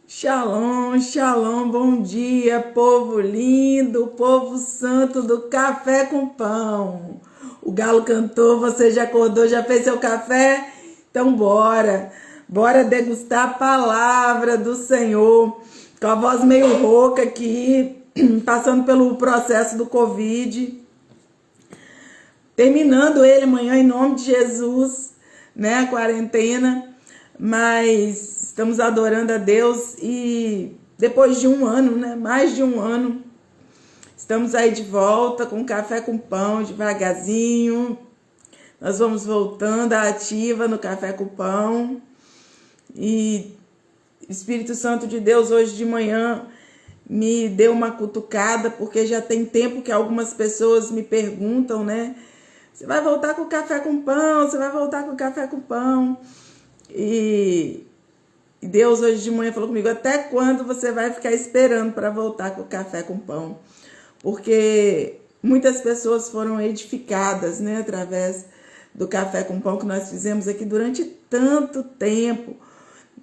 Shalom, shalom, bom dia, povo lindo, povo santo do Café com Pão. O galo cantou, você já acordou, já fez seu café? Então bora degustar a palavra do Senhor, com a voz meio rouca aqui, passando pelo processo do Covid, terminando ele amanhã em nome de Jesus, né, a quarentena, mas estamos adorando a Deus e depois de um ano, né, mais de um ano, estamos aí de volta com Café com Pão, devagarzinho. Nós vamos voltando à ativa no Café com Pão. E o Espírito Santo de Deus hoje de manhã me deu uma cutucada, porque já tem tempo que algumas pessoas me perguntam, né? Você vai voltar com o Café com Pão? Você vai voltar com o Café com Pão? E Deus hoje de manhã falou comigo, até quando você vai ficar esperando para voltar com o Café com Pão? Porque muitas pessoas foram edificadas, né, através do Café com Pão que nós fizemos aqui durante tanto tempo.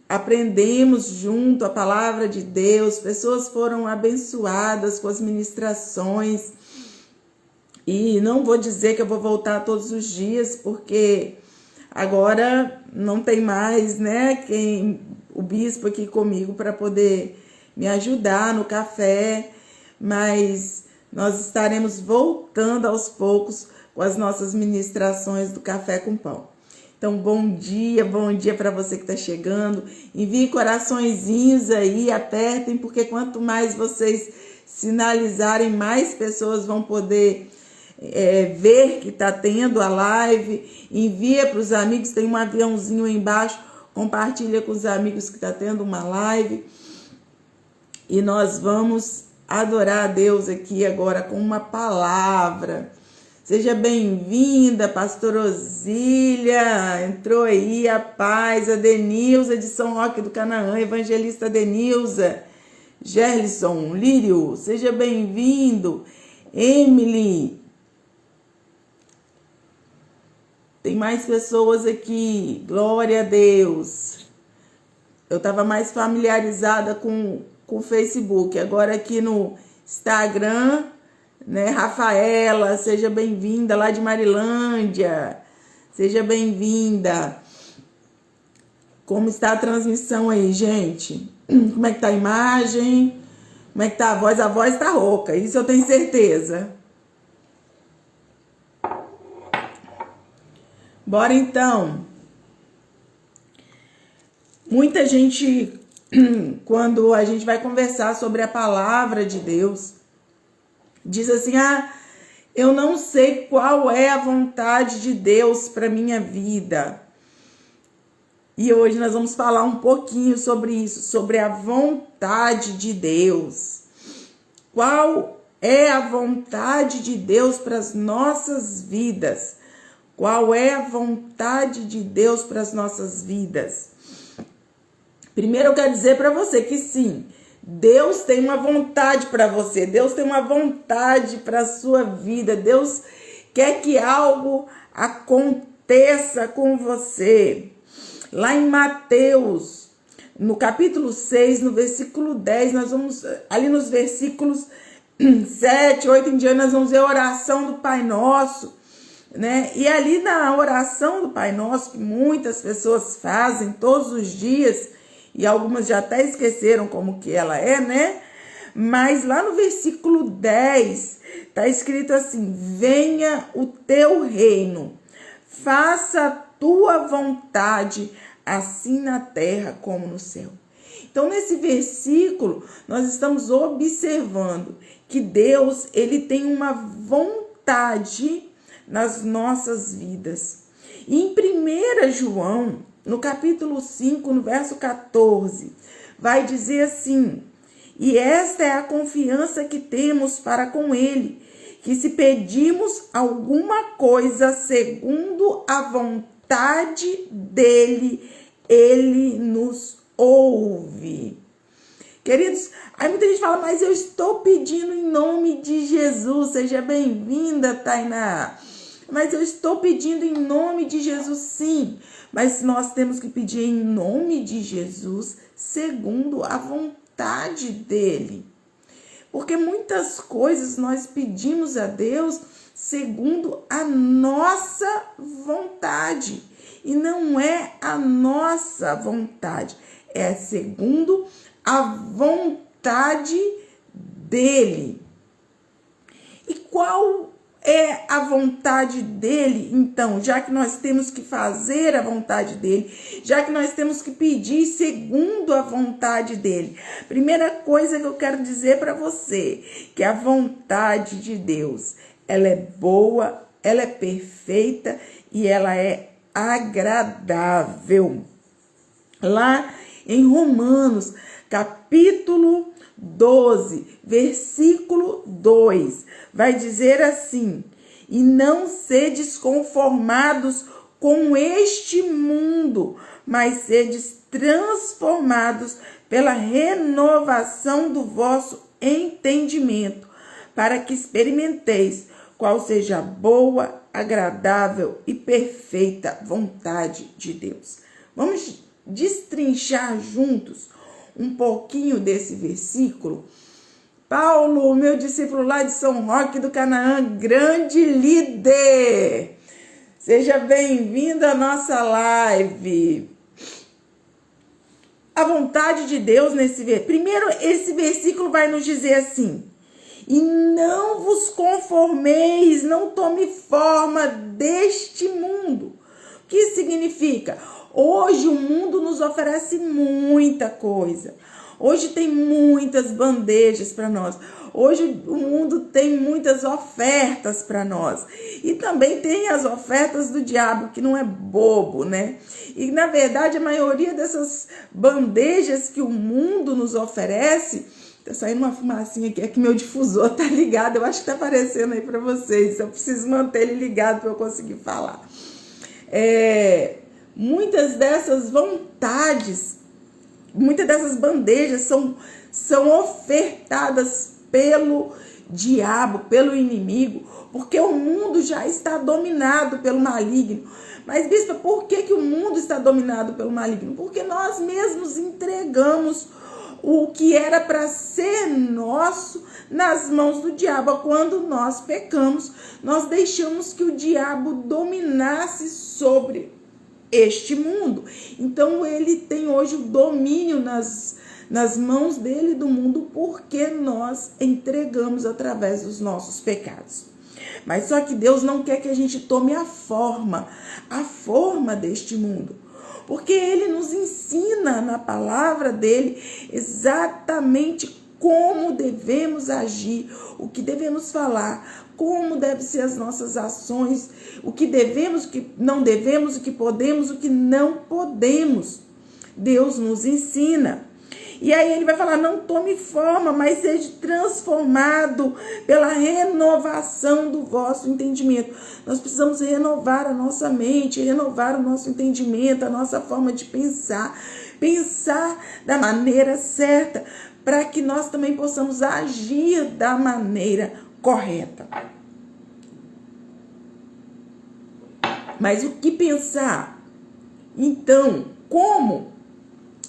Aprendemos junto a palavra de Deus, pessoas foram abençoadas com as ministrações. E não vou dizer que eu vou voltar todos os dias, porque agora não tem mais, né, o bispo aqui comigo para poder me ajudar no café, mas nós estaremos voltando aos poucos com as nossas ministrações do Café com Pão. Então, bom dia para você que está chegando. Envie coraçõezinhos aí, apertem, porque quanto mais vocês sinalizarem, mais pessoas vão poder ver que está tendo a live. Envia para os amigos, tem um aviãozinho aí embaixo, compartilha com os amigos que está tendo uma live. E nós vamos adorar a Deus aqui agora com uma palavra. Seja bem-vinda, pastora Osília, entrou aí, a paz, a Denilza de São Roque do Canaã, evangelista Denilza, Gerlison, Lírio, seja bem-vindo, Emily, tem mais pessoas aqui, glória a Deus. Eu estava mais familiarizada com o Facebook, agora aqui no Instagram, né, Rafaela, seja bem-vinda, lá de Marilândia, seja bem-vinda. Como está a transmissão aí, gente? Como é que tá a imagem? Como é que tá a voz? A voz tá rouca, isso eu tenho certeza. Bora então. Muita gente, quando a gente vai conversar sobre a palavra de Deus, diz assim: eu não sei qual é a vontade de Deus para minha vida. E hoje nós vamos falar um pouquinho sobre isso, sobre a vontade de Deus. Qual é a vontade de Deus para as nossas vidas? Qual é a vontade de Deus para as nossas vidas? Primeiro eu quero dizer para você que sim, Deus tem uma vontade para você. Deus tem uma vontade para a sua vida. Deus quer que algo aconteça com você. Lá em Mateus, no capítulo 6, no versículo 10, nós vamos, ali nos versículos 7, 8 em diante, nós vamos ver a oração do Pai Nosso, né? E ali na oração do Pai Nosso, que muitas pessoas fazem todos os dias, e algumas já até esqueceram como que ela é, né? Mas lá no versículo 10, tá escrito assim: venha o teu reino, faça a tua vontade, assim na terra como no céu. Então, nesse versículo, nós estamos observando que Deus, ele tem uma vontade nas nossas vidas. E em 1 João, no capítulo 5, no verso 14, vai dizer assim: e esta é a confiança que temos para com ele, que se pedirmos alguma coisa segundo a vontade dele, ele nos ouve. Queridos, aí muita gente fala: mas eu estou pedindo em nome de Jesus. Seja bem-vinda, Tainá. Mas eu estou pedindo em nome de Jesus, sim. Mas nós temos que pedir em nome de Jesus, segundo a vontade dele. Porque muitas coisas nós pedimos a Deus segundo a nossa vontade. E não é a nossa vontade, é segundo a vontade dele. E qual é a vontade dele, então? Já que nós temos que fazer a vontade dele, já que nós temos que pedir segundo a vontade dele. Primeira coisa que eu quero dizer para você, que a vontade de Deus, ela é boa, ela é perfeita e ela é agradável. Lá em Romanos, capítulo 12, versículo 2, vai dizer assim: e não sedes conformados com este mundo, mas sedes transformados pela renovação do vosso entendimento, para que experimenteis qual seja a boa, agradável e perfeita vontade de Deus. Vamos destrinchar juntos um pouquinho desse versículo. Paulo, meu discípulo lá de São Roque do Canaã, grande líder, seja bem-vindo à nossa live. A vontade de Deus nesse versículo. Primeiro, esse versículo vai nos dizer assim: e não vos conformeis, não tome forma deste mundo. O que isso significa? Hoje o mundo nos oferece muita coisa. Hoje tem muitas bandejas para nós. Hoje o mundo tem muitas ofertas para nós. E também tem as ofertas do diabo, que não é bobo, né? E na verdade a maioria dessas bandejas que o mundo nos oferece... Tá saindo uma fumacinha aqui, é que meu difusor tá ligado. Eu acho que tá aparecendo aí para vocês. Eu preciso manter ele ligado para eu conseguir falar. Muitas dessas vontades, muitas dessas bandejas são ofertadas pelo diabo, pelo inimigo, porque o mundo já está dominado pelo maligno. Mas, bispa, por que o mundo está dominado pelo maligno? Porque nós mesmos entregamos o que era para ser nosso nas mãos do diabo. Quando nós pecamos, nós deixamos que o diabo dominasse sobre este mundo. Então ele tem hoje o domínio nas mãos dele e do mundo, porque nós entregamos através dos nossos pecados. Mas só que Deus não quer que a gente tome a forma deste mundo, porque ele nos ensina na palavra dele exatamente como devemos agir, o que devemos falar, como devem ser as nossas ações, o que devemos, o que não devemos, o que podemos, o que não podemos. Deus nos ensina. E aí ele vai falar, não tome forma, mas seja transformado pela renovação do vosso entendimento. Nós precisamos renovar a nossa mente, renovar o nosso entendimento, a nossa forma de pensar. Pensar da maneira certa, para que nós também possamos agir da maneira correta. Mas o que pensar? Então, como?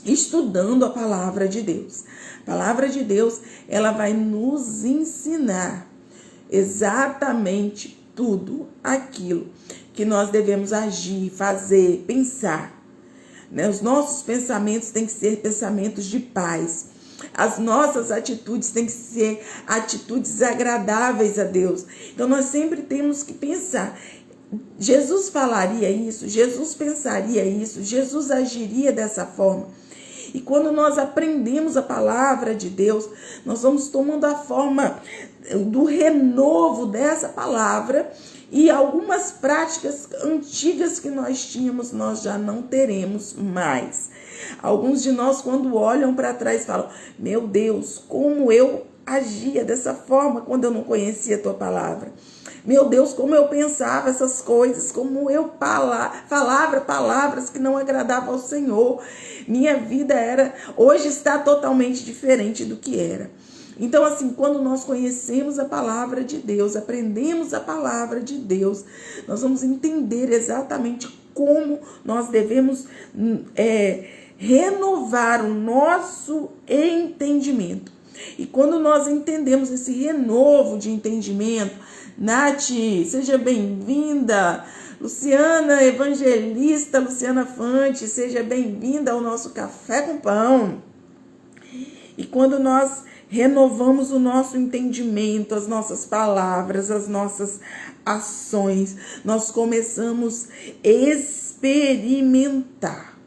Estudando a palavra de Deus. A palavra de Deus, ela vai nos ensinar exatamente tudo aquilo que nós devemos agir, fazer, pensar. Né? Os nossos pensamentos têm que ser pensamentos de paz. As nossas atitudes têm que ser atitudes agradáveis a Deus. Então, nós sempre temos que pensar. Jesus falaria isso, Jesus pensaria isso, Jesus agiria dessa forma. E quando nós aprendemos a palavra de Deus, nós vamos tomando a forma do renovo dessa palavra, e algumas práticas antigas que nós tínhamos, nós já não teremos mais. Alguns de nós, quando olham para trás, falam, meu Deus, como eu agia dessa forma quando eu não conhecia a tua palavra. Meu Deus, como eu pensava essas coisas, como eu falava palavras que não agradavam ao Senhor. Minha vida hoje está totalmente diferente do que era. Então, assim, quando nós conhecemos a palavra de Deus, aprendemos a palavra de Deus, nós vamos entender exatamente como nós devemos renovar o nosso entendimento. E quando nós entendemos esse renovo de entendimento, Nath, seja bem-vinda. Luciana Evangelista, Luciana Fante, seja bem-vinda ao nosso Café com Pão. E quando nós renovamos o nosso entendimento, as nossas palavras, as nossas ações, nós começamos a experimentar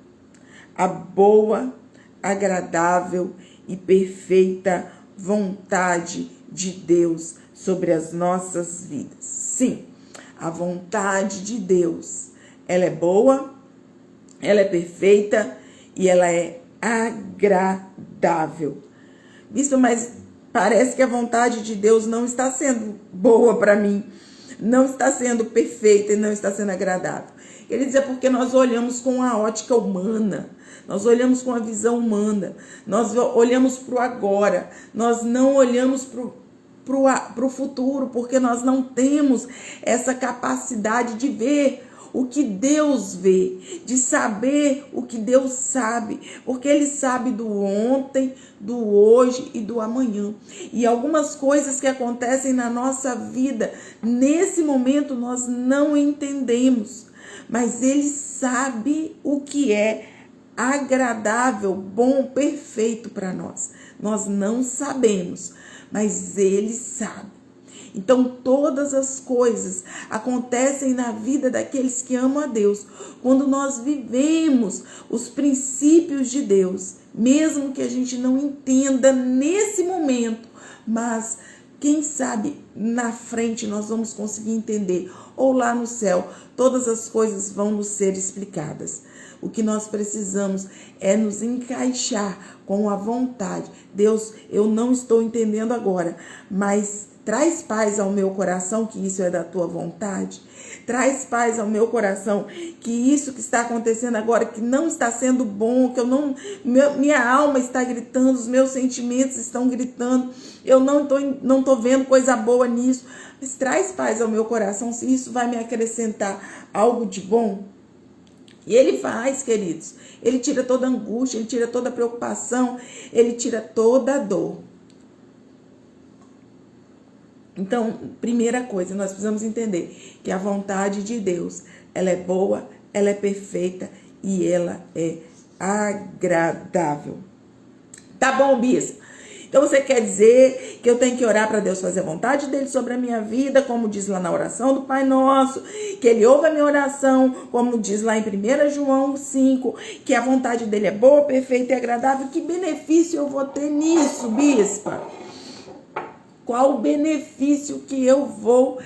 a boa, agradável e perfeita vontade de Deus sobre as nossas vidas. Sim, a vontade de Deus, ela é boa, ela é perfeita e ela é agradável. Bispo, mas parece que a vontade de Deus não está sendo boa para mim, não está sendo perfeita e não está sendo agradável. Ele diz, é porque nós olhamos com a ótica humana, nós olhamos com a visão humana, nós olhamos para o agora, nós não olhamos para o futuro, porque nós não temos essa capacidade de ver o que Deus vê, de saber o que Deus sabe, porque Ele sabe do ontem, do hoje e do amanhã. E algumas coisas que acontecem na nossa vida, nesse momento nós não entendemos, mas Ele sabe o que é agradável, bom, perfeito para nós. Nós não sabemos, mas Ele sabe. Então, todas as coisas acontecem na vida daqueles que amam a Deus, quando nós vivemos os princípios de Deus, mesmo que a gente não entenda nesse momento, mas quem sabe na frente nós vamos conseguir entender, ou lá no céu, todas as coisas vão nos ser explicadas. O que nós precisamos é nos encaixar com a vontade. Deus, eu não estou entendendo agora, mas traz paz ao meu coração, que isso é da tua vontade. Traz paz ao meu coração, que isso que está acontecendo agora, que não está sendo bom, que minha alma está gritando, os meus sentimentos estão gritando, eu não tô vendo coisa boa nisso. Mas traz paz ao meu coração, se isso vai me acrescentar algo de bom. E Ele faz, queridos. Ele tira toda a angústia, Ele tira toda a preocupação, Ele tira toda a dor. Então, primeira coisa, nós precisamos entender que a vontade de Deus, ela é boa, ela é perfeita e ela é agradável. Tá bom, bispo? Então você quer dizer que eu tenho que orar para Deus fazer a vontade dele sobre a minha vida, como diz lá na oração do Pai Nosso, que ele ouve a minha oração, como diz lá em 1 João 5, que a vontade dele é boa, perfeita e agradável. Que benefício eu vou ter nisso, bispa? Qual o benefício que eu vou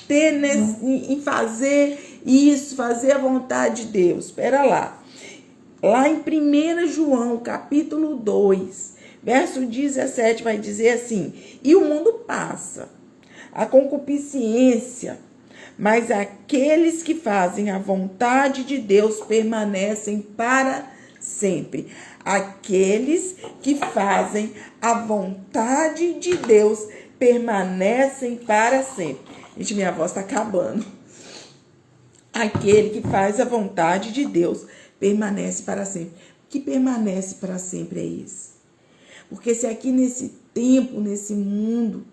ter em fazer isso, fazer a vontade de Deus? Espera lá. Lá em 1 João, capítulo 2, verso 17, vai dizer assim: e o mundo passa, a concupiscência, mas aqueles que fazem a vontade de Deus permanecem para sempre. Aqueles que fazem a vontade de Deus permanecem para sempre. Gente, minha voz está acabando. Aquele que faz a vontade de Deus permanece para sempre. O que permanece para sempre é isso. Porque se aqui nesse tempo, nesse mundo,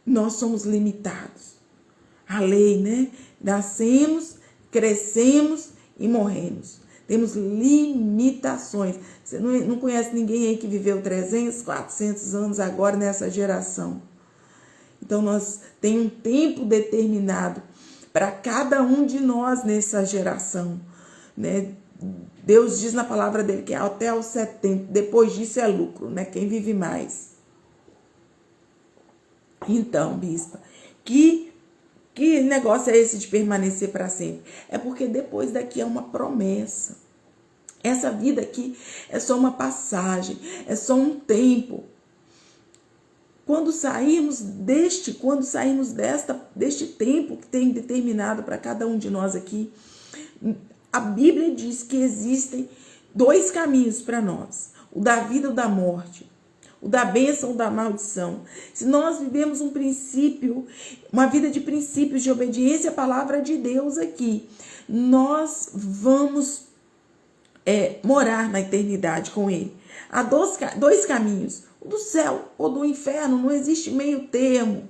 nós somos limitados. A lei, né? Nascemos, crescemos e morremos. Temos limitações. Você não conhece ninguém aí que viveu 300, 400 anos agora nessa geração. Então, nós temos um tempo determinado para cada um de nós nessa geração, né? Deus diz na palavra dele que é até os 70, depois disso é lucro, né? Quem vive mais. Então, bispa, que negócio é esse de permanecer para sempre? É porque depois daqui é uma promessa. Essa vida aqui é só uma passagem, é só um tempo. Quando sairmos deste tempo que tem determinado para cada um de nós aqui, a Bíblia diz que existem 2 caminhos para nós: o da vida e o da morte, o da bênção ou da maldição. Se nós vivemos um princípio, uma vida de princípios de obediência à palavra de Deus aqui, nós vamos morar na eternidade com Ele. Há 2 caminhos: o do céu ou do inferno. Não existe meio termo.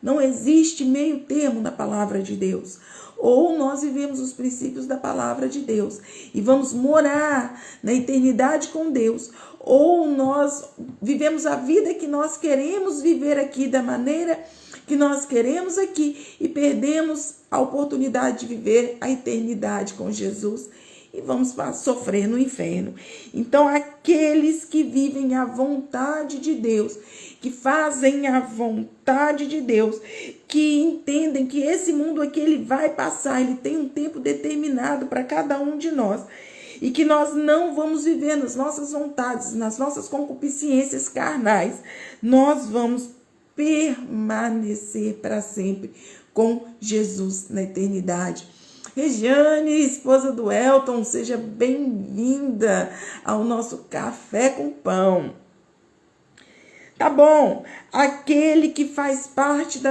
Não existe meio termo na palavra de Deus. Ou nós vivemos os princípios da palavra de Deus e vamos morar na eternidade com Deus, ou nós vivemos a vida que nós queremos viver aqui, da maneira que nós queremos aqui, e perdemos a oportunidade de viver a eternidade com Jesus e vamos sofrer no inferno. Então, aqueles que vivem a vontade de Deus, que fazem a vontade de Deus, que entendem que esse mundo aqui ele vai passar, ele tem um tempo determinado para cada um de nós, e que nós não vamos viver nas nossas vontades, nas nossas concupiscências carnais, nós vamos permanecer para sempre com Jesus na eternidade. Regiane, esposa do Elton, seja bem-vinda ao nosso Café com Pão. Tá bom, aquele que faz parte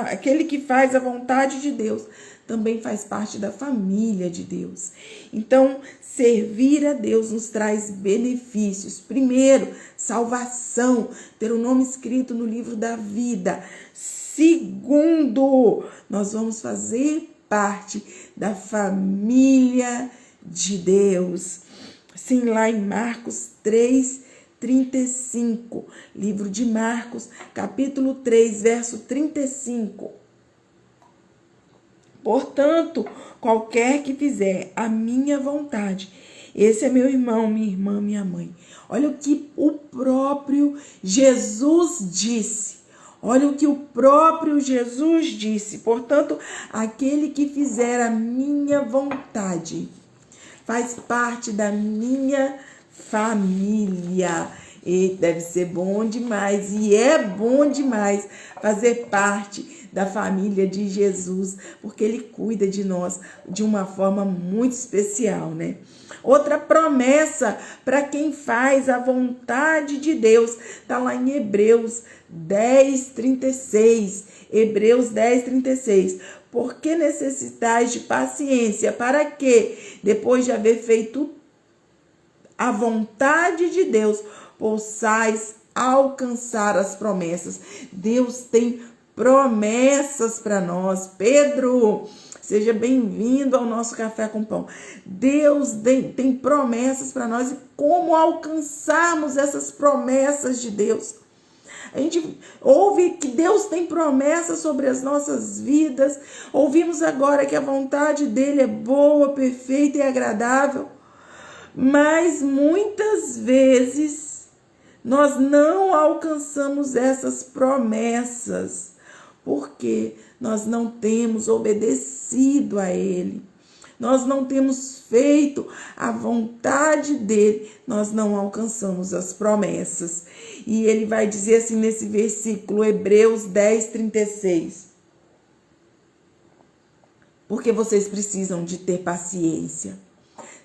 aquele que faz a vontade de Deus, também faz parte da família de Deus. Então, servir a Deus nos traz benefícios. Primeiro, salvação, ter o nome escrito no livro da vida. Segundo, nós vamos fazer parte da família de Deus. Sim, lá em Marcos 3:35, livro de Marcos, capítulo 3, verso 35. Portanto, qualquer que fizer a minha vontade, esse é meu irmão, minha irmã, minha mãe. Olha o que o próprio Jesus disse. Olha o que o próprio Jesus disse. Portanto, aquele que fizer a minha vontade faz parte da minha família. E deve ser bom demais, e é bom demais fazer parte da família de Jesus, porque Ele cuida de nós de uma forma muito especial, né? Outra promessa para quem faz a vontade de Deus está lá em Hebreus 10:36. Hebreus 10:36. Porque necessitais de paciência, para que, depois de haver feito a vontade de Deus, possais alcançar as promessas. Deus tem promessas para nós. Pedro, Seja bem-vindo ao nosso Café com Pão. Deus tem promessas para nós e como alcançarmos essas promessas de Deus. A gente ouve que Deus tem promessas sobre as nossas vidas. Ouvimos agora que a vontade dele é boa, perfeita e agradável. Mas muitas vezes nós não alcançamos essas promessas porque nós não temos obedecido a ele. Nós não temos feito a vontade dele, nós não alcançamos as promessas. E ele vai dizer assim nesse versículo, Hebreus 10, 36. Porque vocês precisam de ter paciência.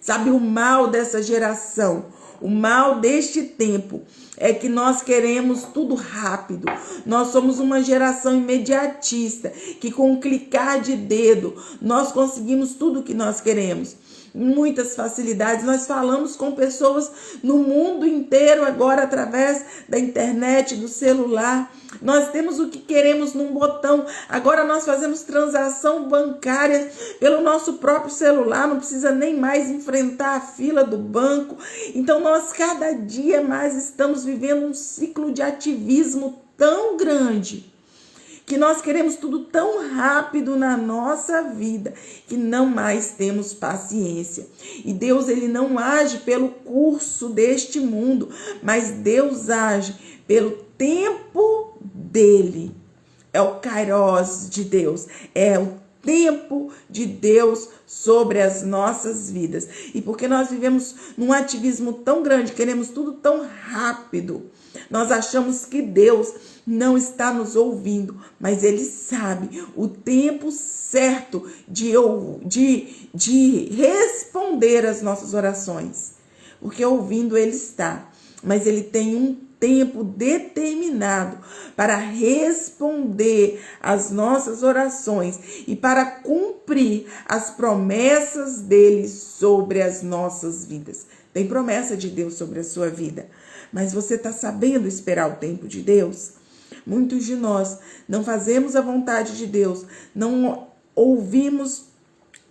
Sabe, o mal dessa geração, o mal deste tempo é que nós queremos tudo rápido. Nós somos uma geração imediatista, que com um clicar de dedo, nós conseguimos tudo o que nós queremos. Muitas facilidades. Nós falamos com pessoas no mundo inteiro agora através da internet, do celular. Nós temos o que queremos num botão. Agora nós fazemos transação bancária pelo nosso próprio celular. Não precisa nem mais enfrentar a fila do banco. Então nós cada dia mais estamos vivendo um ciclo de ativismo tão grande que nós queremos tudo tão rápido na nossa vida, que não mais temos paciência. E Deus, ele não age pelo curso deste mundo, mas Deus age pelo tempo dele. É o Kairos de Deus, é o tempo de Deus sobre as nossas vidas. E porque nós vivemos num ativismo tão grande, queremos tudo tão rápido, nós achamos que Deus não está nos ouvindo, mas ele sabe o tempo certo de responder às nossas orações. Porque ouvindo ele está, mas ele tem um tempo determinado para responder às nossas orações e para cumprir as promessas dele sobre as nossas vidas. Tem promessa de Deus sobre a sua vida, mas você está sabendo esperar o tempo de Deus? Muitos de nós não fazemos a vontade de Deus, não ouvimos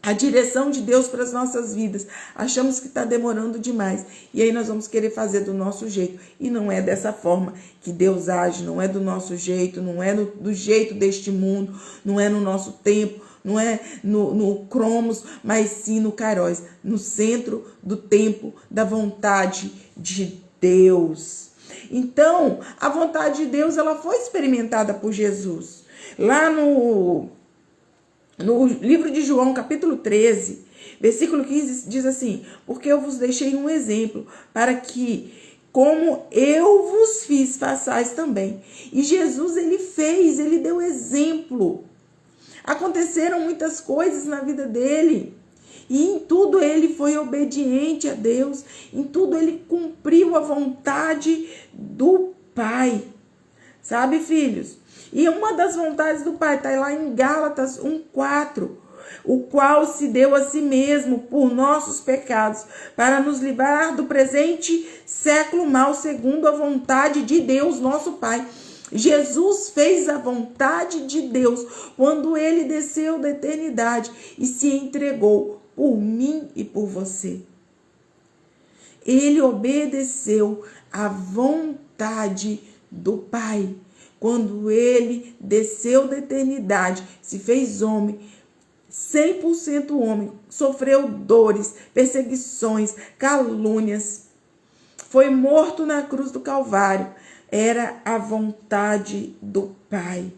a direção de Deus para as nossas vidas, achamos que está demorando demais, e aí nós vamos querer fazer do nosso jeito, e não é dessa forma que Deus age, não é do nosso jeito, não é do jeito deste mundo, não é no nosso tempo, não é no Cromos, mas sim no Kairos, no centro do tempo da vontade de Deus. Então, a vontade de Deus, ela foi experimentada por Jesus. Lá no livro de João, capítulo 13, versículo 15, diz assim: porque eu vos deixei um exemplo, para que, como eu vos fiz, façais também. E Jesus, ele deu exemplo. Aconteceram muitas coisas na vida dele. E em tudo ele foi obediente a Deus. Em tudo ele cumpriu a vontade do Pai. Sabe, filhos? E uma das vontades do Pai está lá em Gálatas 1:4. O qual se deu a si mesmo por nossos pecados, para nos livrar do presente século mau, segundo a vontade de Deus, nosso Pai. Jesus fez a vontade de Deus quando ele desceu da eternidade e se entregou por mim e por você. Ele obedeceu à vontade do Pai. Quando ele desceu da eternidade, se fez homem, 100% homem, sofreu dores, perseguições, calúnias, foi morto na cruz do Calvário. Era a vontade do Pai.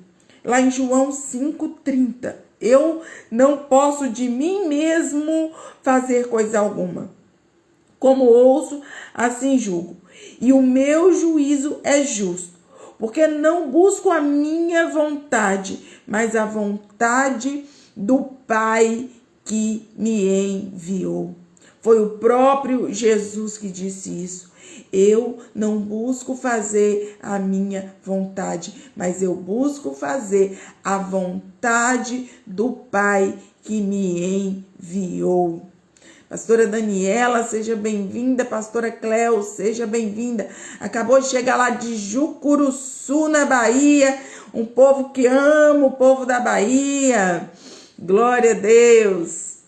Lá em João 5:30, eu não posso de mim mesmo fazer coisa alguma. Como ouço, assim julgo. E o meu juízo é justo, porque não busco a minha vontade, mas a vontade do Pai que me enviou. Foi o próprio Jesus que disse isso. Eu não busco fazer a minha vontade, mas eu busco fazer a vontade do Pai que me enviou. Pastora Daniela, seja bem-vinda. Pastora Cléo, seja bem-vinda. Acabou de chegar lá de Jucuruçu, na Bahia. Um povo que ama o povo da Bahia. Glória a Deus.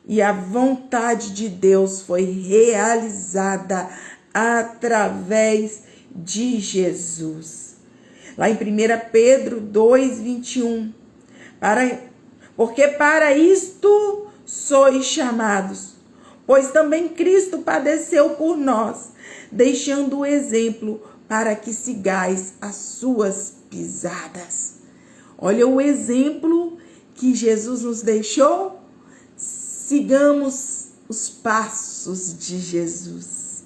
E a vontade de Deus foi realizada através de Jesus. Lá em 1 Pedro 2:21. Porque para isto sois chamados, pois também Cristo padeceu por nós, deixando o exemplo para que sigais as suas pisadas. Olha o exemplo que Jesus nos deixou. Sigamos os passos de Jesus.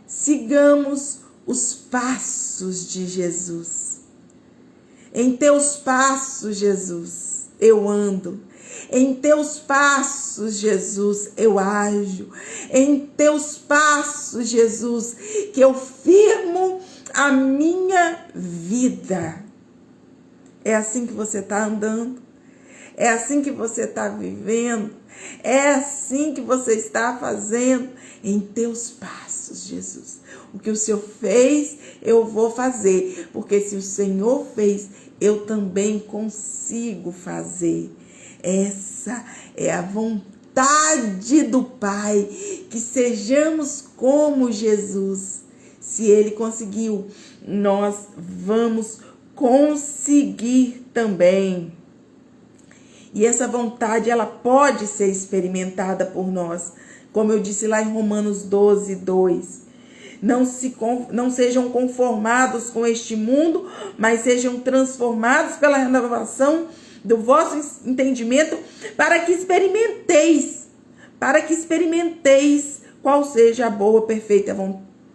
Sigamos os passos de Jesus. Em teus passos, Jesus, eu ando. Em teus passos, Jesus, eu ajo. Em teus passos, Jesus, que eu firmo a minha vida. É assim que você está andando? É assim que você está vivendo? É assim que você está fazendo? Em teus passos, Jesus. O que o Senhor fez, eu vou fazer. Porque se o Senhor fez, eu também consigo fazer. Essa é a vontade do Pai, que sejamos como Jesus. Se Ele conseguiu, nós vamos conseguir também. E essa vontade, ela pode ser experimentada por nós. Como eu disse lá em Romanos 12:2. Não sejam conformados com este mundo, mas sejam transformados pela renovação do vosso entendimento, para que experimenteis qual seja a boa, perfeita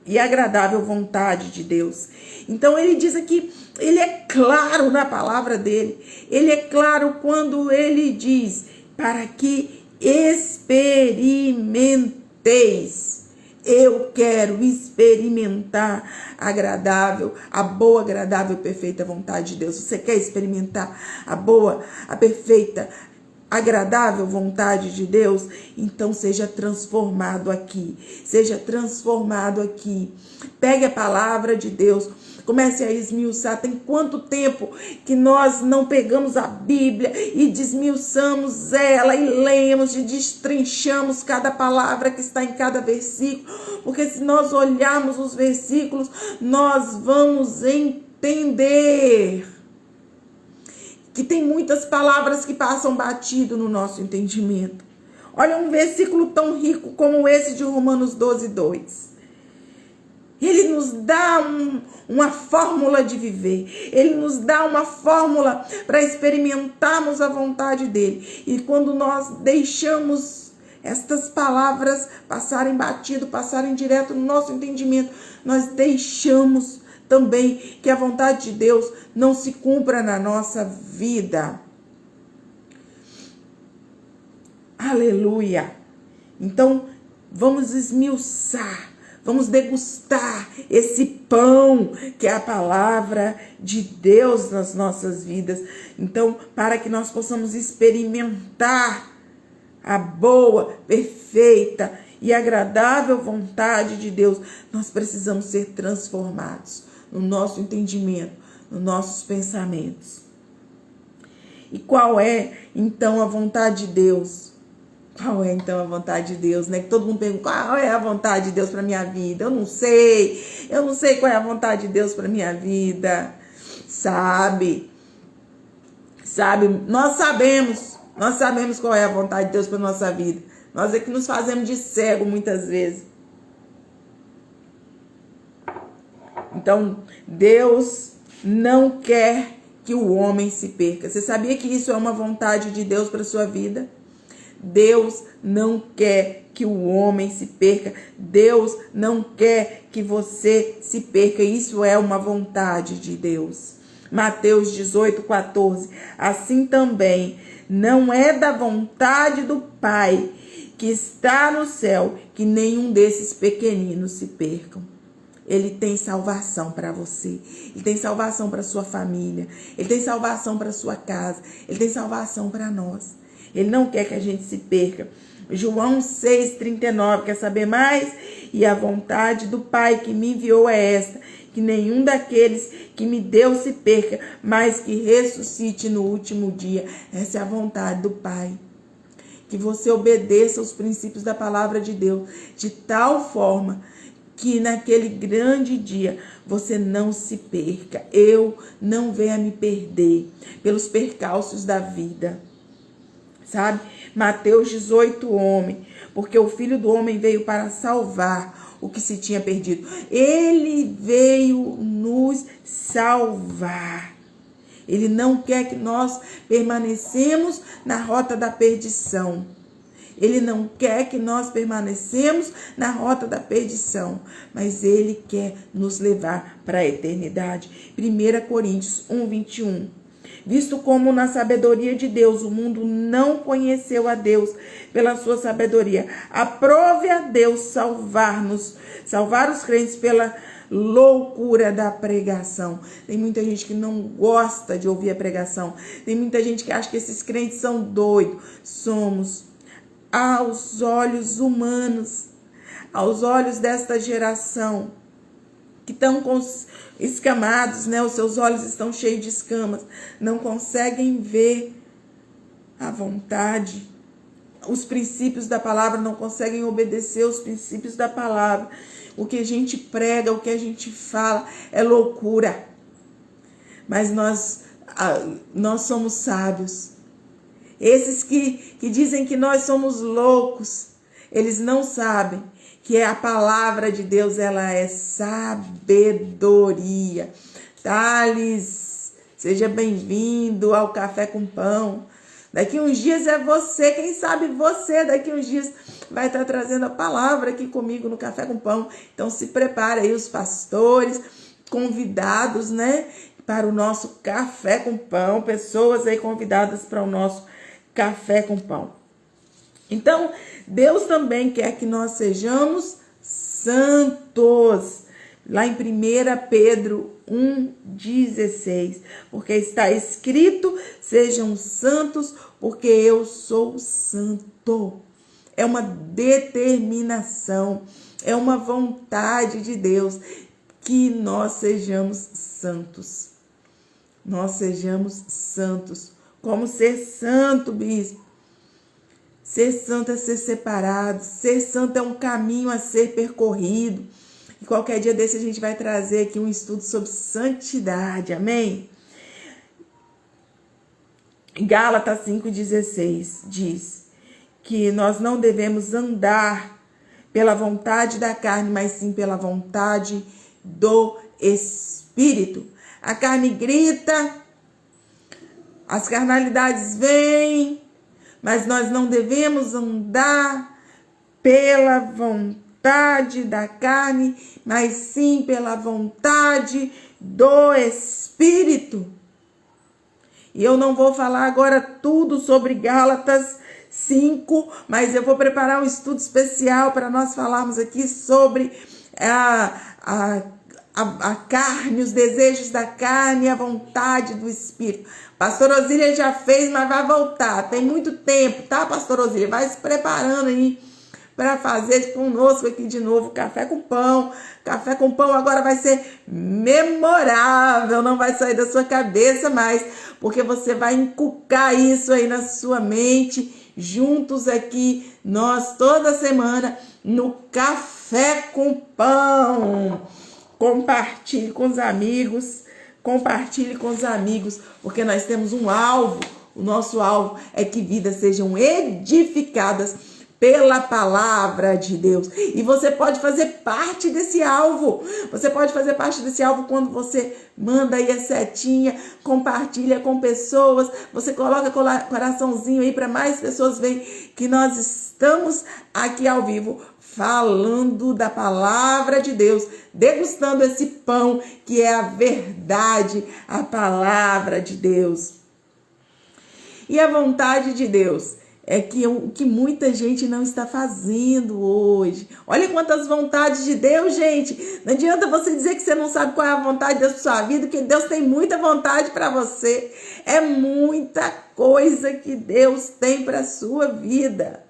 e agradável vontade de Deus. Então ele diz aqui, ele é claro na palavra dele, ele é claro quando ele diz, para que experimenteis. Eu quero experimentar a boa, agradável e perfeita vontade de Deus. Você quer experimentar a boa, a perfeita, agradável vontade de Deus? Então seja transformado aqui. Seja transformado aqui. Pegue a palavra de Deus. Comece a esmiuçar. Tem quanto tempo que nós não pegamos a Bíblia e desmiuçamos ela e lemos e destrinchamos cada palavra que está em cada versículo? Porque se nós olharmos os versículos, nós vamos entender que tem muitas palavras que passam batido no nosso entendimento. Olha um versículo tão rico como esse de Romanos 12:2. Ele nos dá uma fórmula de viver. Ele nos dá uma fórmula para experimentarmos a vontade dele. E quando nós deixamos estas palavras passarem batido, passarem direto no nosso entendimento, nós deixamos também que a vontade de Deus não se cumpra na nossa vida. Aleluia! Então, vamos esmiuçar. Vamos degustar esse pão que é a palavra de Deus nas nossas vidas. Então, para que nós possamos experimentar a boa, perfeita e agradável vontade de Deus, nós precisamos ser transformados no nosso entendimento, nos nossos pensamentos. E qual é, então, a vontade de Deus? Qual é então a vontade de Deus, né? Que todo mundo pergunta, qual é a vontade de Deus para minha vida? Eu não sei qual é a vontade de Deus para minha vida. Sabe, nós sabemos qual é a vontade de Deus para nossa vida. Nós é que nos fazemos de cego muitas vezes. Então, Deus não quer que o homem se perca. Você sabia que isso é uma vontade de Deus para sua vida? Deus não quer que o homem se perca. Deus não quer que você se perca. Isso é uma vontade de Deus. Mateus 18:14. Assim também não é da vontade do Pai que está no céu que nenhum desses pequeninos se percam. Ele tem salvação para você. Ele tem salvação para sua família. Ele tem salvação para sua casa. Ele tem salvação para nós. Ele não quer que a gente se perca. João 6:39, quer saber mais? E a vontade do Pai que me enviou é esta, que nenhum daqueles que me deu se perca, mas que ressuscite no último dia. Essa é a vontade do Pai. Que você obedeça aos princípios da palavra de Deus, de tal forma que naquele grande dia você não se perca. Eu não venha me perder pelos percalços da vida. Sabe? Mateus 18, homem, porque o Filho do Homem veio para salvar o que se tinha perdido. Ele veio nos salvar. Ele não quer que nós permanecemos na rota da perdição. Ele não quer que nós permanecemos na rota da perdição, mas Ele quer nos levar para a eternidade. 1 Coríntios 1, 21. Visto como na sabedoria de Deus o mundo não conheceu a Deus pela sua sabedoria, aprove a Deus salvar os crentes pela loucura da pregação. Tem muita gente que não gosta de ouvir a pregação. Tem muita gente que acha que esses crentes são doidos. Somos, aos olhos humanos, aos olhos desta geração, que estão escamados, né? Os seus olhos estão cheios de escamas, não conseguem ver a vontade, os princípios da palavra, não conseguem obedecer os princípios da palavra. O que a gente prega, o que a gente fala é loucura. Mas nós somos sábios. Esses que dizem que nós somos loucos, eles não sabem que a palavra de Deus, ela é sabedoria. Thales, seja bem-vindo ao Café com Pão. Daqui uns dias é você, quem sabe você daqui uns dias vai estar trazendo a palavra aqui comigo no Café com Pão. Então se prepare aí os pastores, convidados, né, para o nosso Café com Pão, pessoas aí convidadas para o nosso Café com Pão. Então, Deus também quer que nós sejamos santos. Lá em 1 Pedro 1,16, porque está escrito, sejam santos, porque eu sou santo. É uma determinação, é uma vontade de Deus que nós sejamos santos. Nós sejamos santos. Como ser santo, bispo? Ser santo é ser separado, ser santo é um caminho a ser percorrido. E qualquer dia desse a gente vai trazer aqui um estudo sobre santidade, amém? Gálatas 5,16 diz que nós não devemos andar pela vontade da carne, mas sim pela vontade do Espírito. A carne grita, as carnalidades vêm, mas nós não devemos andar pela vontade da carne, mas sim pela vontade do Espírito. E eu não vou falar agora tudo sobre Gálatas 5, mas eu vou preparar um estudo especial para nós falarmos aqui sobre a carne, os desejos da carne e a vontade do Espírito. Pastor Osília já fez, mas vai voltar. Tem muito tempo, tá, Pastor Osília? Vai se preparando aí para fazer conosco aqui de novo Café com Pão. Café com Pão agora vai ser memorável, não vai sair da sua cabeça mais, porque você vai inculcar isso aí na sua mente, juntos aqui, nós toda semana no Café com Pão. Compartilhe com os amigos, porque nós temos um alvo. O nosso alvo é que vidas sejam edificadas pela palavra de Deus. E você pode fazer parte desse alvo. Você pode fazer parte desse alvo quando você manda aí a setinha, compartilha com pessoas, você coloca coraçãozinho aí para mais pessoas verem que nós estamos aqui ao vivo falando da palavra de Deus, degustando esse pão que é a verdade, a palavra de Deus. E a vontade de Deus é que o que muita gente não está fazendo hoje. Olha quantas vontades de Deus, gente. Não adianta você dizer que você não sabe qual é a vontade de Deus para sua vida, porque Deus tem muita vontade para você. É muita coisa que Deus tem para a sua vida.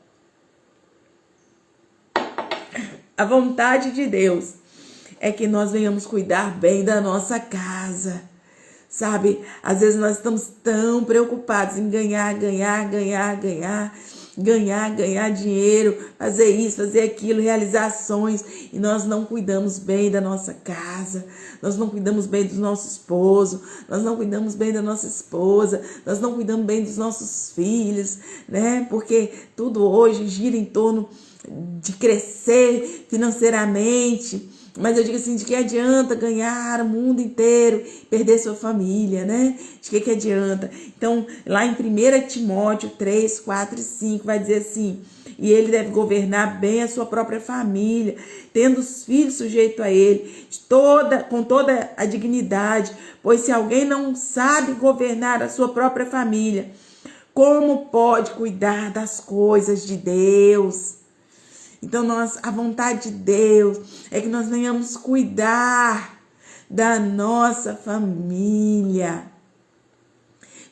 A vontade de Deus é que nós venhamos cuidar bem da nossa casa. Sabe, às vezes nós estamos tão preocupados em ganhar dinheiro, fazer isso, fazer aquilo, realizar ações, e nós não cuidamos bem da nossa casa, nós não cuidamos bem do nosso esposo, nós não cuidamos bem da nossa esposa, nós não cuidamos bem dos nossos filhos, né? Porque tudo hoje gira em torno de crescer financeiramente. Mas eu digo assim, de que adianta ganhar o mundo inteiro e perder sua família, né? De que adianta? Então, lá em 1 Timóteo 3, 4 e 5, vai dizer assim: e ele deve governar bem a sua própria família, tendo os filhos sujeitos a ele, com toda a dignidade, pois se alguém não sabe governar a sua própria família, como pode cuidar das coisas de Deus? Então, a vontade de Deus é que nós venhamos cuidar da nossa família,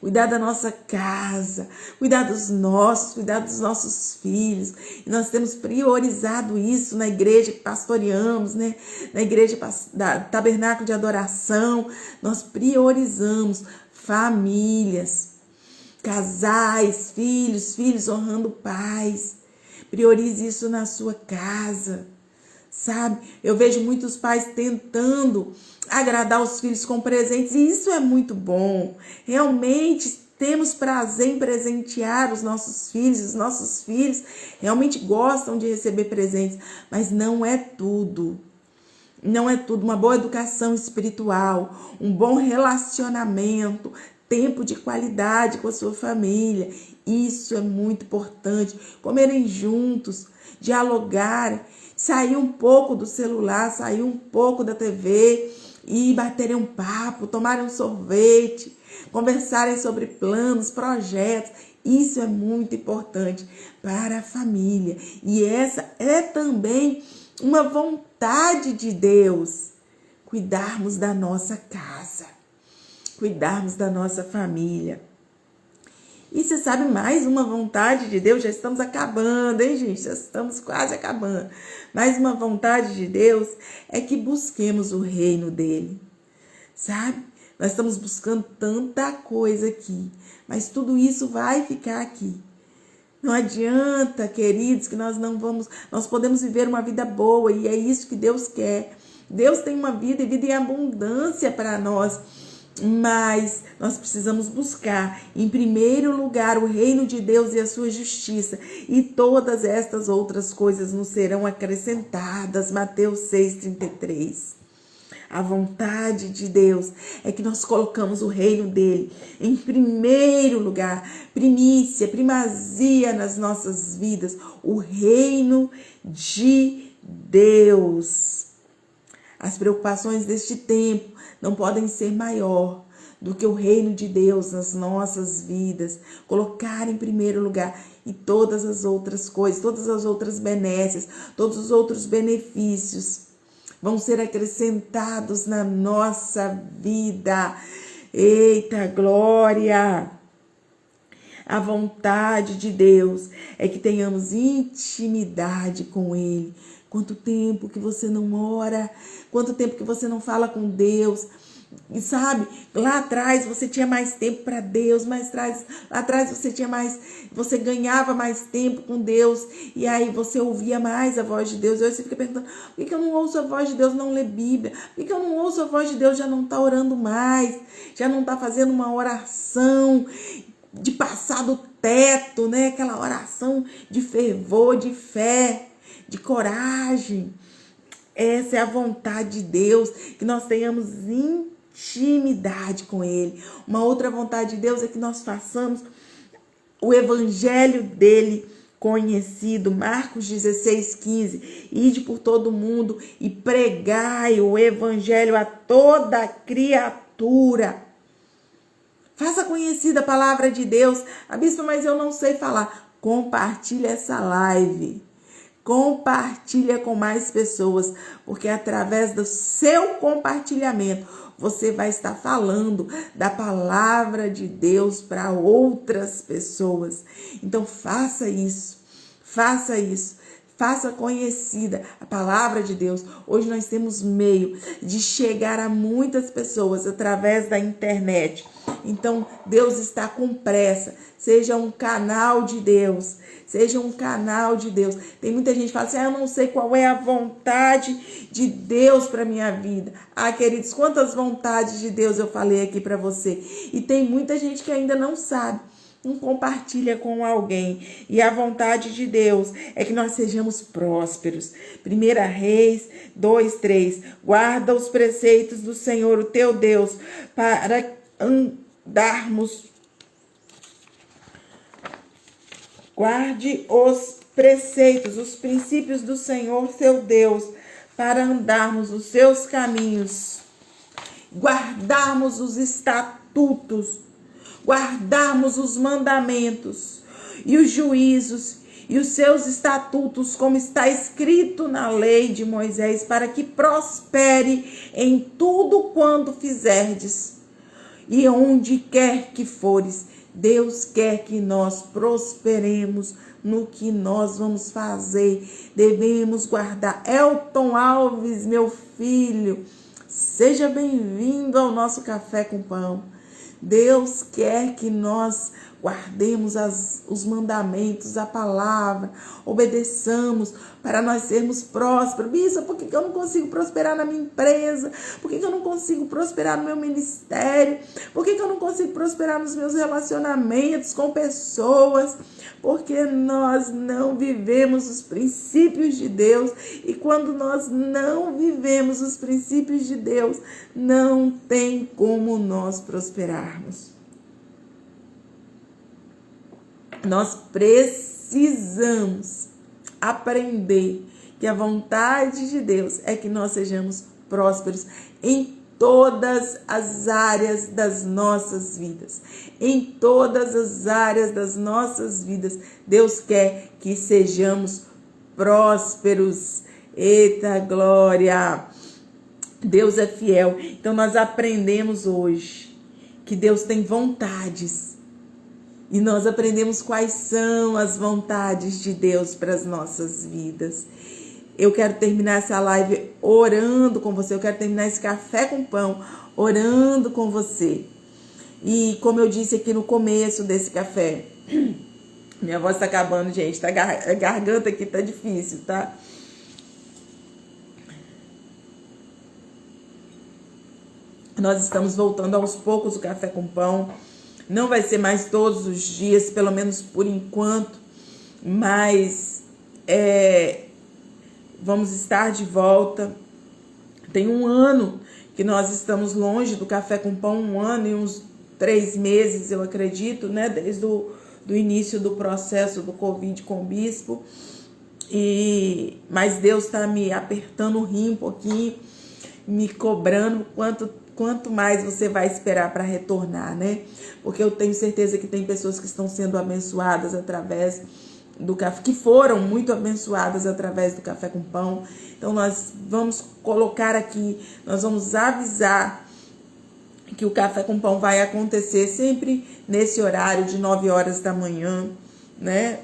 cuidar da nossa casa, cuidar dos nossos filhos. E nós temos priorizado isso na igreja que pastoreamos, né? Na igreja da Tabernáculo de Adoração, nós priorizamos famílias, casais, filhos honrando pais. Priorize isso na sua casa, sabe? Eu vejo muitos pais tentando agradar os filhos com presentes, e isso é muito bom. Realmente temos prazer em presentear os nossos filhos realmente gostam de receber presentes, mas não é tudo. Não é tudo. Uma boa educação espiritual, um bom relacionamento, tempo de qualidade com a sua família, isso é muito importante. Comerem juntos, dialogarem, sair um pouco do celular, sair um pouco da TV e baterem um papo, tomarem um sorvete, conversarem sobre planos, projetos. Isso é muito importante para a família. E essa é também uma vontade de Deus, cuidarmos da nossa casa, cuidarmos da nossa família. E você sabe, mais uma vontade de Deus, já estamos acabando, hein, gente? Já estamos quase acabando. Mais uma vontade de Deus é que busquemos o reino dele, sabe? Nós estamos buscando tanta coisa aqui, mas tudo isso vai ficar aqui. Não adianta, queridos, que nós podemos viver uma vida boa, e é isso que Deus quer. Deus tem uma vida e vida em abundância para nós. Mas nós precisamos buscar, em primeiro lugar, o reino de Deus e a sua justiça, e todas estas outras coisas nos serão acrescentadas. Mateus 6,33. A vontade de Deus é que nós colocamos o reino dele em primeiro lugar, primícia, primazia nas nossas vidas, o reino de Deus. As preocupações deste tempo não podem ser maior do que o reino de Deus nas nossas vidas. Colocar em primeiro lugar, e todas as outras coisas, todas as outras benesses, todos os outros benefícios vão ser acrescentados na nossa vida. Eita, glória! A vontade de Deus é que tenhamos intimidade com Ele. Quanto tempo que você não ora, quanto tempo que você não fala com Deus. E sabe, lá atrás você tinha mais tempo para Deus, lá atrás você ganhava mais tempo com Deus, e aí você ouvia mais a voz de Deus. E hoje você fica perguntando: por que eu não ouço a voz de Deus, não lê Bíblia? Por que eu não ouço a voz de Deus, já não está orando mais, já não está fazendo uma oração de passar do teto, né? Aquela oração de fervor, de fé, de coragem. Essa é a vontade de Deus, que nós tenhamos intimidade com Ele. Uma outra vontade de Deus é que nós façamos o evangelho dele conhecido. Marcos 16:15. Ide por todo mundo e pregai o evangelho a toda criatura. Faça conhecida a palavra de Deus. Ah, bispo, mas eu não sei falar. Compartilhe essa live. Compartilha com mais pessoas, porque através do seu compartilhamento você vai estar falando da palavra de Deus para outras pessoas. Então faça isso, faça conhecida a palavra de Deus. Hoje nós temos meio de chegar a muitas pessoas através da internet. Então, Deus está com pressa. Seja um canal de Deus. Seja um canal de Deus. Tem muita gente que fala assim, eu não sei qual é a vontade de Deus para minha vida. Queridos, quantas vontades de Deus eu falei aqui para você. E tem muita gente que ainda não sabe. Não compartilha com alguém. E a vontade de Deus é que nós sejamos prósperos. 1 Reis 2:3. Guarda os preceitos do Senhor, o teu Deus, para andarmos. Guarde os preceitos, os princípios do Senhor, teu Deus, para andarmos os seus caminhos. Guardarmos os estatutos, guardarmos os mandamentos e os juízos e os seus estatutos, como está escrito na lei de Moisés, para que prospere em tudo quanto fizerdes e onde quer que fores. Deus quer que nós prosperemos no que nós vamos fazer. Devemos guardar. Elton Alves, meu filho, seja bem-vindo ao nosso Café com Pão. Deus quer que nós guardemos os mandamentos, a palavra, obedeçamos para nós sermos prósperos. Bispo, por que eu não consigo prosperar na minha empresa? Por que eu não consigo prosperar no meu ministério? Por que eu não consigo prosperar nos meus relacionamentos com pessoas? Porque nós não vivemos os princípios de Deus. E quando nós não vivemos os princípios de Deus, não tem como nós prosperarmos. Nós precisamos aprender que a vontade de Deus é que nós sejamos prósperos em todas as áreas das nossas vidas. Em todas as áreas das nossas vidas, Deus quer que sejamos prósperos. Eita glória! Deus é fiel. Então nós aprendemos hoje que Deus tem vontades. E nós aprendemos quais são as vontades de Deus para as nossas vidas. Eu quero terminar essa live orando com você. Eu quero terminar esse Café com Pão orando com você. E como eu disse aqui no começo desse café, minha voz está acabando, gente. A garganta aqui tá difícil, tá? Nós estamos voltando aos poucos o Café com Pão. Não vai ser mais todos os dias, pelo menos por enquanto, mas vamos estar de volta. Tem um ano que nós estamos longe do Café com Pão, 1 ano e uns 3 meses, eu acredito, né? Desde do início do processo do Covid com o bispo. Mas Deus está me apertando o rim um pouquinho, me cobrando quanto mais você vai esperar para retornar, né? Porque eu tenho certeza que tem pessoas que estão sendo abençoadas através do café, que foram muito abençoadas através do Café com Pão. Então nós vamos colocar aqui, nós vamos avisar que o Café com Pão vai acontecer sempre nesse horário de 9 horas da manhã, né?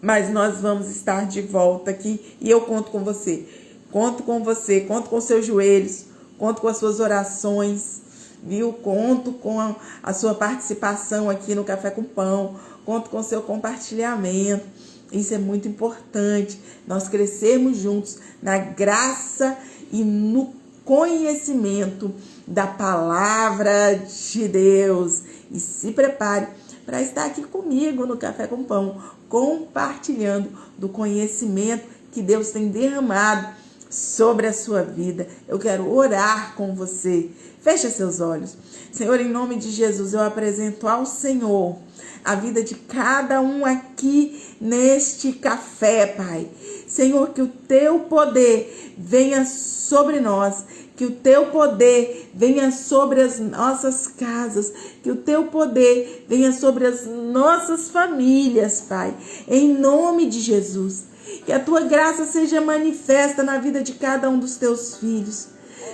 Mas nós vamos estar de volta aqui e eu conto com você. Conto com você, conto com seus joelhos, conto com as suas orações, viu? Conto com a sua participação aqui no Café com Pão, conto com o seu compartilhamento. Isso é muito importante, nós crescermos juntos na graça e no conhecimento da palavra de Deus. E se prepare para estar aqui comigo no Café com Pão, compartilhando do conhecimento que Deus tem derramado sobre a sua vida. Eu quero orar com você. Feche seus olhos. Senhor, em nome de Jesus, eu apresento ao Senhor a vida de cada um aqui neste café, Pai. Senhor, que o teu poder venha sobre nós, que o teu poder venha sobre as nossas casas, que o teu poder venha sobre as nossas famílias, Pai. Em nome de Jesus. Que a tua graça seja manifesta na vida de cada um dos teus filhos.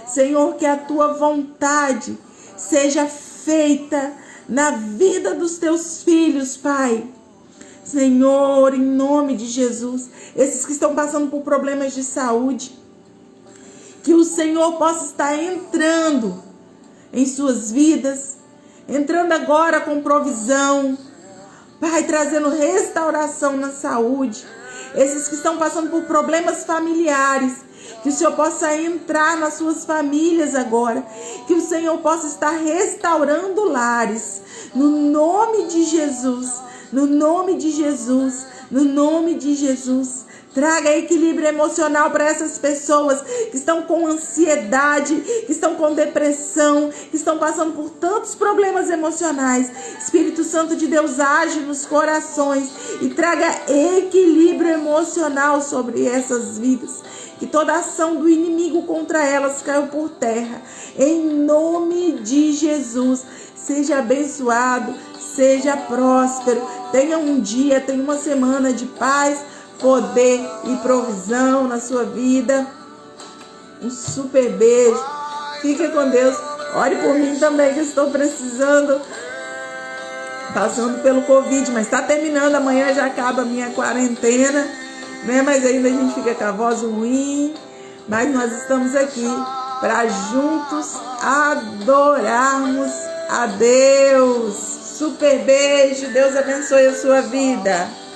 Senhor, que a tua vontade seja feita na vida dos teus filhos, Pai. Senhor, em nome de Jesus, esses que estão passando por problemas de saúde, que o Senhor possa estar entrando em suas vidas, entrando agora com provisão, Pai, trazendo restauração na saúde. Esses que estão passando por problemas familiares, que o Senhor possa entrar nas suas famílias agora, que o Senhor possa estar restaurando lares, no nome de Jesus, no nome de Jesus, no nome de Jesus. Traga equilíbrio emocional para essas pessoas que estão com ansiedade, que estão com depressão, que estão passando por tantos problemas emocionais. Espírito Santo de Deus, age nos corações e traga equilíbrio emocional sobre essas vidas. Que toda ação do inimigo contra elas caiu por terra. Em nome de Jesus, seja abençoado, seja próspero. Tenha um dia, tenha uma semana de paz, poder e provisão na sua vida. Um super beijo. Fique com Deus. Ore por mim também, que eu estou precisando. Passando pelo Covid, mas está terminando. Amanhã já acaba a minha quarentena, né? Mas ainda a gente fica com a voz ruim. Mas nós estamos aqui para juntos adorarmos a Deus. Super beijo. Deus abençoe a sua vida.